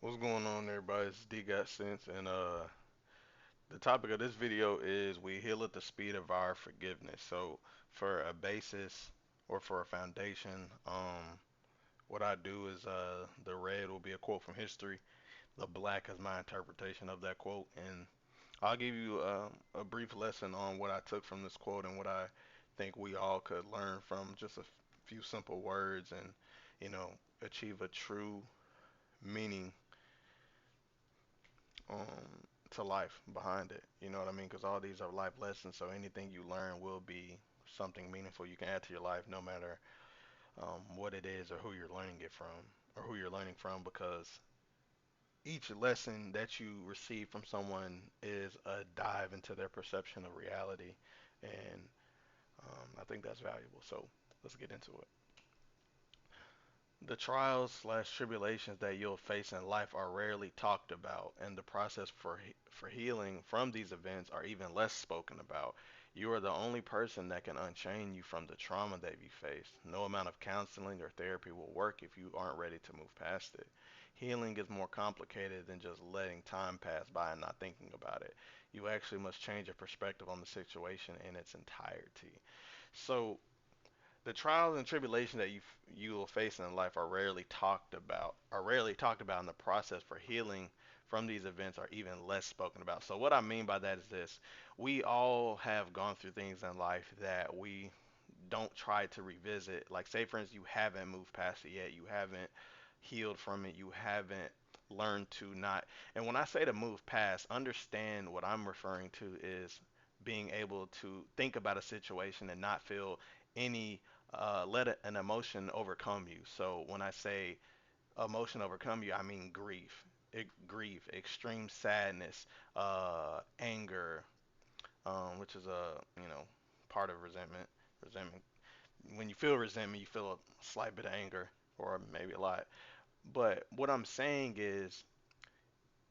What's going on, everybody? It's D Got Sense, and the topic of this video is we heal at the speed of our forgiveness. So, for a basis or for a foundation, what I do is the red will be a quote from history, the black is my interpretation of that quote, and I'll give you a brief lesson on what I took from this quote and what I think we all could learn from just a few simple words and, you know, achieve a true meaning to life behind it. You know what I mean? Because all these are life lessons. So anything you learn will be something meaningful you can add to your life, no matter what it is or who you're learning it from or who you're learning from. Because each lesson that you receive from someone is a dive into their perception of reality, and I think that's valuable. So let's get into it. The trials slash tribulations that you'll face in life are rarely talked about, and the process for healing from these events are even less spoken about. You are the only person that can unchain you from the trauma that you face. No amount of counseling or therapy will work if you aren't ready to move past it. Healing is more complicated than just letting time pass by and not thinking about it. You actually must change your perspective on the situation in its entirety. So, the trials and tribulations that you will face in life are rarely talked about, and the process for healing from these events are even less spoken about. So what I mean by that is this: we all have gone through things in life that we don't try to revisit. Like, say for instance, you haven't moved past it yet, you haven't healed from it, you haven't learned to not. And when I say to move past, understand what I'm referring to is being able to think about a situation and not feel any an emotion overcome you. So when I say emotion overcome you, I mean grief, grief, extreme sadness, anger, which is a part of resentment. Resentment. When you feel resentment, you feel a slight bit of anger, or maybe a lot. But what I'm saying is,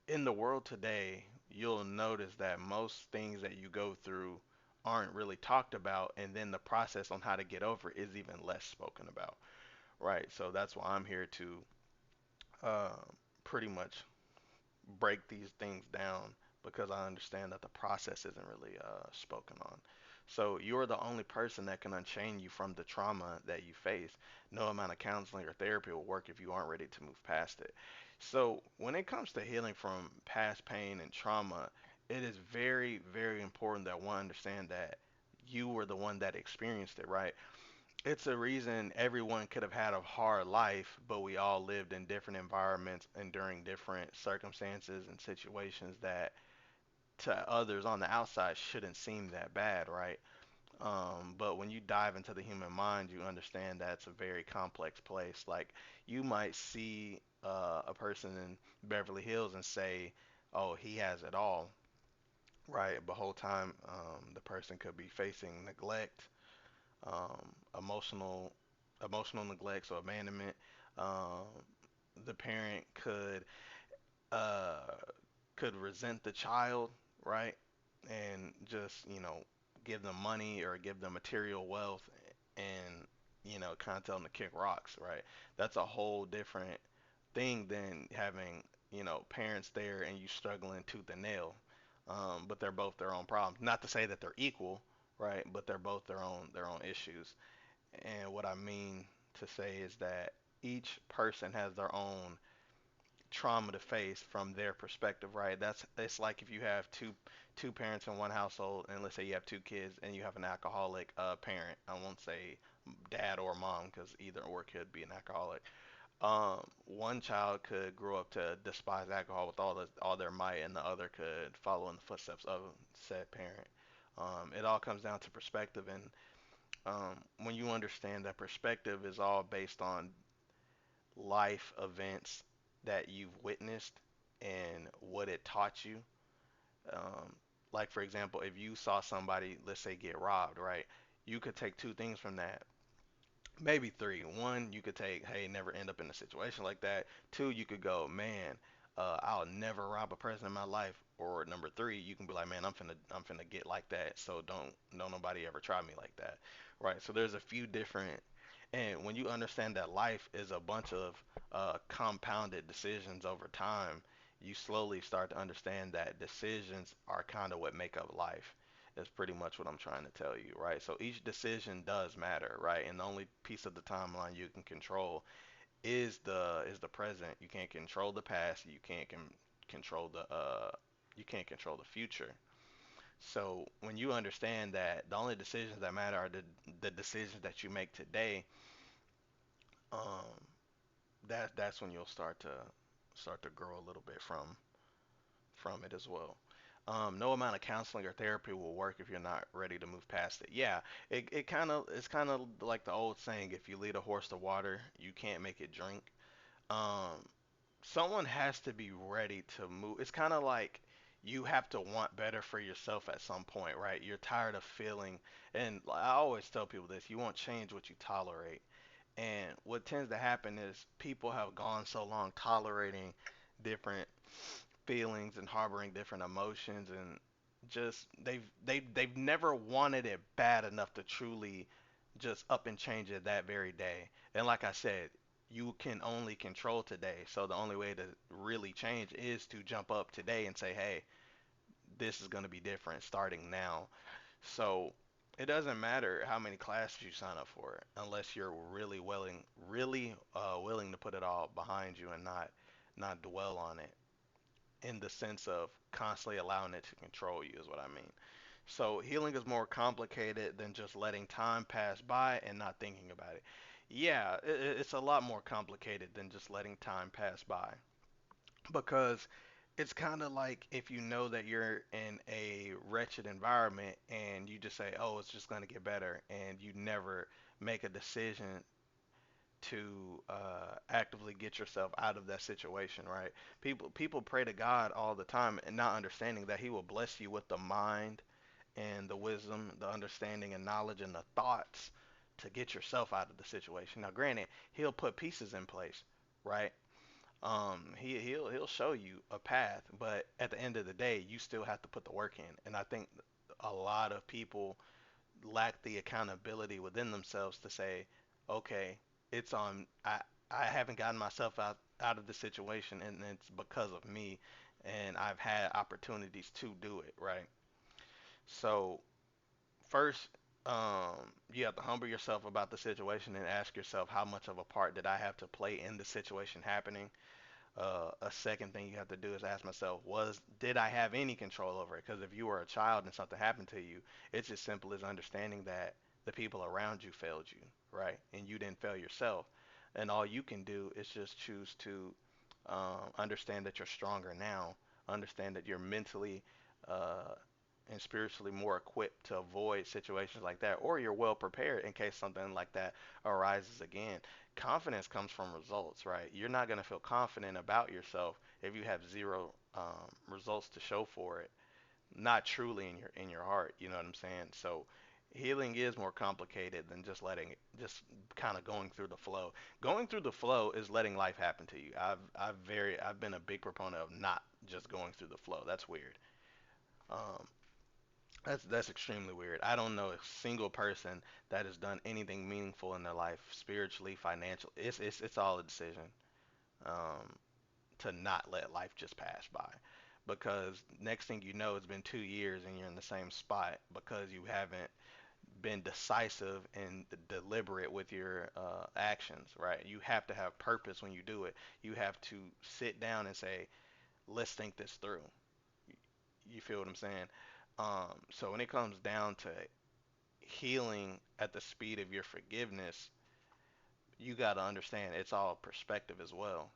in the world today, you'll notice that most things that you go through aren't really talked about, and then the process on how to get over is even less spoken about. Right. So that's why I'm here to uh, pretty much break these things down because I understand that the process isn't really spoken on. So you're the only person that can unchain you from the trauma that you face. No amount of counseling or therapy will work if you aren't ready to move past it. So when it comes to healing from past pain and trauma, it is very, very important that one understand that you were the one that experienced it, right? It's a reason everyone could have had a hard life, but we all lived in different environments and during different circumstances and situations that to others on the outside shouldn't seem that bad, right? But when you dive into the human mind, you understand that it's a very complex place. Like, you might see a person in Beverly Hills and say, "Oh, he has it all," right? But whole time, the person could be facing neglect, emotional neglect, so abandonment. Um, the parent uh, could resent the child, right, and just give them money or give them material wealth, and kind of tell them to kick rocks, right? That's a whole different thing than having parents there and you struggling tooth and nail. But they're both their own problems. Not to say that they're equal, right? But they're both their own issues. And what I mean to say is that each person has their own trauma to face from their perspective, right? It's like if you have two parents in one household, and let's say you have two kids, and you have an alcoholic parent. I won't say dad or mom because either or could be an alcoholic. One child could grow up to despise alcohol with all their might, and the other could follow in the footsteps of said parent. It all comes down to perspective, and when you understand that perspective is all based on life events that you've witnessed and what it taught you. Um, like, for example, if you saw somebody, let's say, get robbed, right? You could take two things from that, maybe three. One, you could take, hey, never end up in a situation like that. Two, you could go, man, I'll never rob a person in my life. Or number three, you can be like, man, I'm finna get like that. So don't nobody ever try me like that, right? So there's a few different And when you understand that life is a bunch of compounded decisions over time, you slowly start to understand that decisions are kind of what make up life. Is pretty much what I'm trying to tell you, right? So each decision does matter, right? And the only piece of the timeline you can control is the present. You can't control the past. Control you can't control the future. So when you understand that the only decisions that matter are the decisions that you make today, um, that's when you'll start to grow a little bit from it as well. No amount of counseling or therapy will work if you're not ready to move past it. Yeah, it's kind of like the old saying, if you lead a horse to water, you can't make it drink. Um, Someone has to be ready to move. It's kind of like you have to want better for yourself at some point, right? You're tired of feeling, and I always tell people this, you won't change what you tolerate. And what tends to happen is people have gone so long tolerating different feelings and harboring different emotions, and just they've never wanted it bad enough to truly just up and change it that very day. And like I said, you can only control today. So the only way to really change is to jump up today and say, "Hey, this is going to be different starting now." So it doesn't matter how many classes you sign up for unless you're really willing to put it all behind you and not dwell on it in the sense of constantly allowing it to control you, is what I mean. So healing is more complicated than just letting time pass by and not thinking about it. Yeah, it's a lot more complicated than just letting time pass by, because it's kind of like if you know that you're in a wretched environment and you just say, "Oh, it's just going to get better," and you never make a decision to actively get yourself out of that situation, right? People pray to God all the time and not understanding that He will bless you with the mind and the wisdom, the understanding and knowledge and the thoughts to get yourself out of the situation. Now, granted, He'll put pieces in place, right? He'll show you a path, but at the end of the day, you still have to put the work in. And I think a lot of people lack the accountability within themselves to say, okay, it's on. I haven't gotten myself out of the situation, and it's because of me, and I've had opportunities to do it, right? So first, you have to humble yourself about the situation and ask yourself, how much of a part did I have to play in the situation happening? A second thing you have to do is ask myself, was did I have any control over it? Because if you were a child and something happened to you, it's as simple as understanding that the people around you failed you, right? And you didn't fail yourself. And all you can do is just choose to understand that you're stronger now, understand that you're mentally uh, and spiritually more equipped to avoid situations like that, or you're well prepared in case something like that arises again. Confidence comes from results, right? You're not going to feel confident about yourself if you have zero results to show for it, not truly in your heart. You know what I'm saying? So healing is more complicated than just letting it, just kind of going through the flow. Going through the flow is letting life happen to you. I've been a big proponent of not just going through the flow. That's weird. Um, that's extremely weird. I don't know a single person that has done anything meaningful in their life, spiritually, financially. It's all a decision um, to not let life just pass by. Because next thing you know, it's been 2 years and you're in the same spot because you haven't been decisive and deliberate with your actions, right? You have to have purpose when you do it. You have to sit down and say, let's think this through. You feel what I'm saying? So when it comes down to healing at the speed of your forgiveness, you got to understand it's all perspective as well.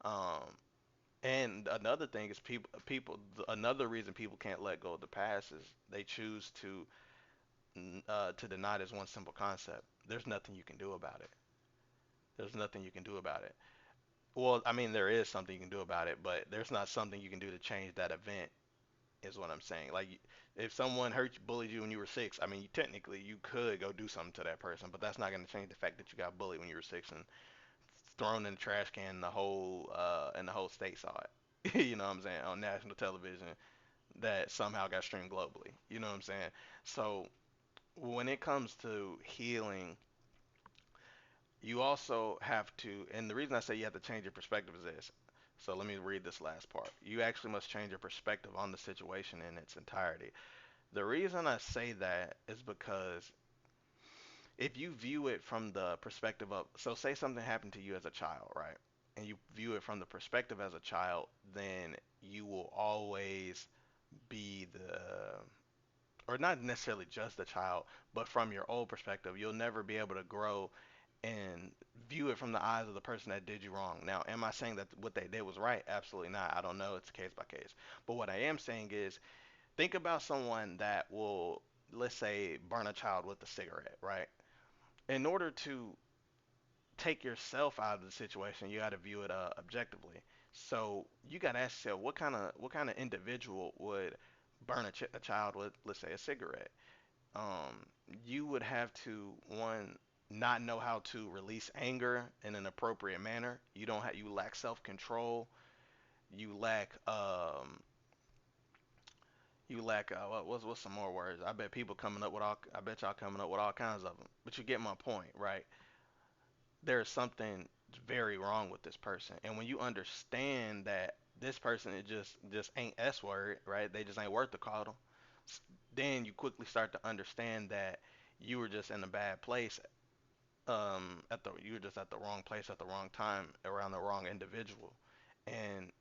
Um, and another thing is another reason people can't let go of the past is they choose to deny this one simple concept. There's nothing you can do about it. There's nothing you can do about it. Well, I mean, there is something you can do about it, but there's not something you can do to change that event, is what I'm saying. Like, if someone hurt you, bullied you when you were six, I mean, technically you could go do something to that person, but that's not going to change the fact that you got bullied when you were six and thrown in the trash can. And the whole state saw it. You know what I'm saying, on national television, that somehow got streamed globally. You know what I'm saying? So when it comes to healing, You also have to, and the reason I say you have to change your perspective is this. So let me read this last part. You actually must change your perspective on the situation in its entirety. The reason I say that is because if you view it from the perspective of, so say something happened to you as a child, right? And you view it from the perspective as a child, then you will always be the, or not necessarily just the child, but from your old perspective, you'll never be able to grow and view it from the eyes of the person that did you wrong. Now, am I saying that what they did was right? Absolutely not. I don't know. It's case by case. But what I am saying is, think about someone that will, let's say, burn a child with a cigarette, right? In order to take yourself out of the situation, you got to view it objectively. So you got to ask yourself, what kind of individual would burn a child with, let's say, a cigarette? um, you would have to, one, not know how to release anger in an appropriate manner. You lack self-control. You lack what's some more words? I bet y'all coming up with all kinds of them. But you get my point, right? There's something very wrong with this person. And when you understand that this person is just ain't S word, right? They just ain't worth the coddle. Then you quickly start to understand that you were just in a bad place. You were just at the wrong place at the wrong time around the wrong individual. And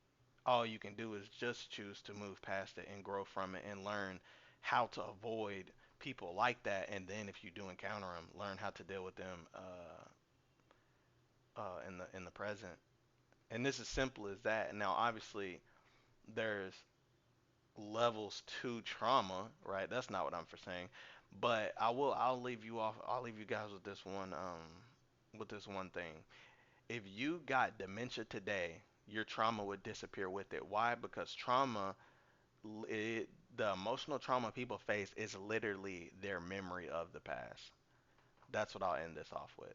all you can do is just choose to move past it and grow from it and learn how to avoid people like that. And then if you do encounter them, learn how to deal with them in the present. And this is simple as that. Now, obviously, there's levels to trauma, right? That's not what I'm for saying, but I'll leave you off. I'll leave you guys with this one thing. If you got dementia today, your trauma would disappear with it. Why? Because it, the emotional trauma people face is literally their memory of the past. That's what I'll end this off with.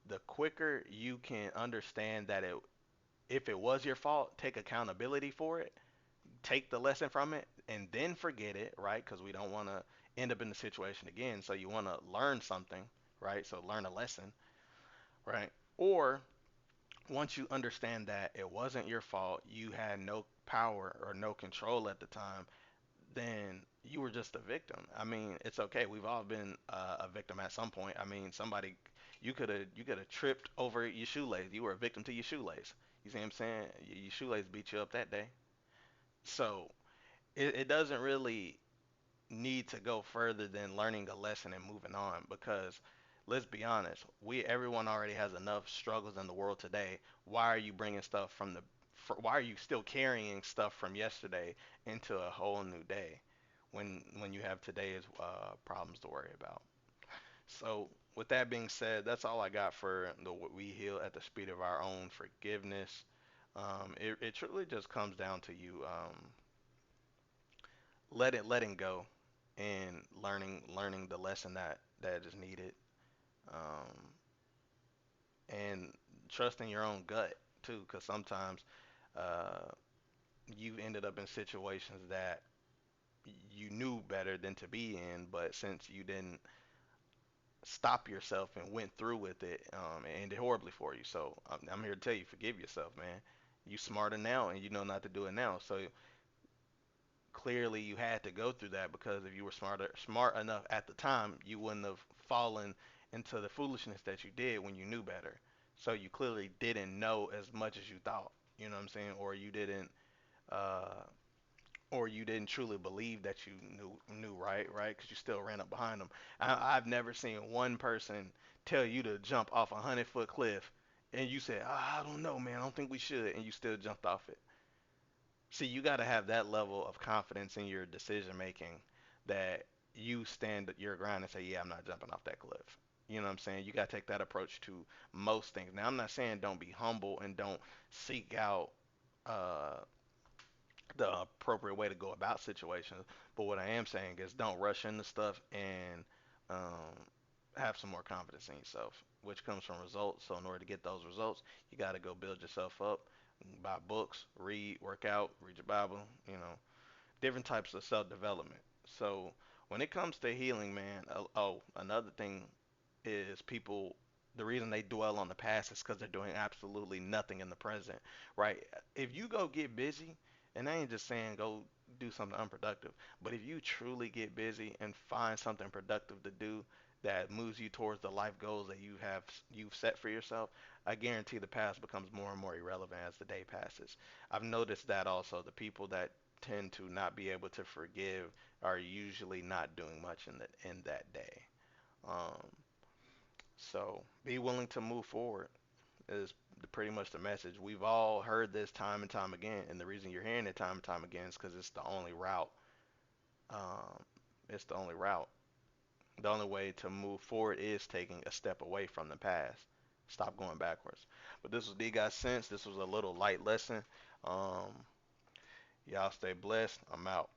The quicker you can understand that if it was your fault, take accountability for it, take the lesson from it, and then forget it, right? Because we don't want to end up in the situation again. So you want to learn something, right? So learn a lesson, right? Or once you understand that it wasn't your fault, you had no power or no control at the time, then you were just a victim. I mean, it's okay. We've all been a victim at some point. I mean, you could have tripped over your shoelace. You were a victim to your shoelace. You see what I'm saying? Your shoelace beat you up that day. So it doesn't really need to go further than learning a lesson and moving on, because let's be honest, we everyone already has enough struggles in the world today. Why are you bringing stuff why are you still carrying stuff from yesterday into a whole new day when you have today's problems to worry about? So with that being said, that's all I got for the We Heal at the Speed of Our Own Forgiveness. It truly just comes down to you letting go and learning the lesson that is needed, um, and trusting your own gut too, because sometimes uh, you've ended up in situations that you knew better than to be in, but since you didn't stop yourself and went through with it, it ended horribly for you. So I'm here to tell you, forgive yourself, man. You smarter now, and you know not to do it now. So clearly you had to go through that, because if you were smart enough at the time, you wouldn't have fallen into the foolishness that you did when you knew better. So you clearly didn't know as much as you thought. You know what I'm saying? Uh, or you didn't truly believe that you knew right? Because you still ran up behind them. I've never seen one person tell you to jump off a 100-foot cliff, and you said, I don't know, man, I don't think we should, and you still jumped off it. See, you got to have that level of confidence in your decision making, that you stand your ground and say, yeah, I'm not jumping off that cliff. You know what I'm saying? You got to take that approach to most things. Now, I'm not saying don't be humble and don't seek out uh, the appropriate way to go about situations, but what I am saying is don't rush into stuff, and um, have some more confidence in yourself, which comes from results. So, in order to get those results, you got to go build yourself up, buy books, read, work out, read your Bible, different types of self development. So when it comes to healing, man, oh, another thing is people The reason they dwell on the past is because they're doing absolutely nothing in the present, right? If you go get busy, and I ain't just saying go do something unproductive, but if you truly get busy and find something productive to do that moves you towards the life goals that you've set for yourself, I guarantee the past becomes more and more irrelevant as the day passes. I've noticed that also the people that tend to not be able to forgive are usually not doing much in that day. Um, so be willing to move forward is pretty much the message. We've all heard this time and time again, and the reason you're hearing it time and time again is because it's the only route. Um, it's the only route. The only way to move forward is taking a step away from the past. Stop going backwards. But this was D Got Sense. This was a little light lesson. Um, y'all stay blessed. I'm out.